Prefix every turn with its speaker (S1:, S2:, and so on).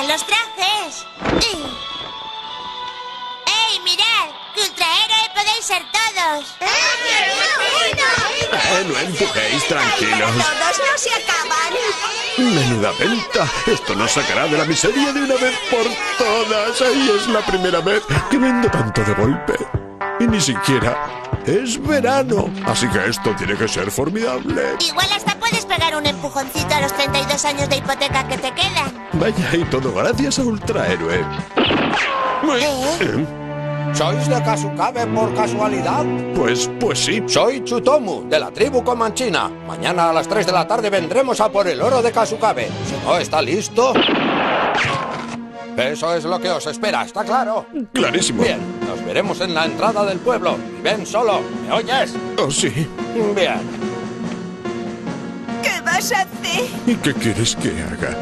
S1: miren los trajes. ¡Ey, mirad! ¡Que ultrahéroe podéis ser todos!
S2: No empujéis, tranquilos.
S3: Todos no se acaban.
S2: Menuda venta. Esto nos sacará de la miseria de una vez por todas. Ahí es la primera vez que vendo tanto de golpe. Y ni siquiera es verano. Así que esto tiene que ser formidable.
S1: Igual hasta puedes pegar un empujoncito a los 32 años de hipoteca que te quedan.
S2: Vaya, y todo gracias a Ultrahéroe.
S4: ¿Sois de Kasukabe por casualidad?
S2: Pues sí.
S4: Soy Chutomu, de la tribu comanchina. Mañana a las 3 de la tarde vendremos a por el oro de Kasukabe. Si no está listo... Eso es lo que os espera, ¿está claro?
S2: Clarísimo.
S4: Bien, nos veremos en la entrada del pueblo. Ven solo, ¿me oyes?
S2: Oh, sí.
S4: Bien.
S3: ¿Qué vas a hacer?
S2: ¿Y qué quieres que haga?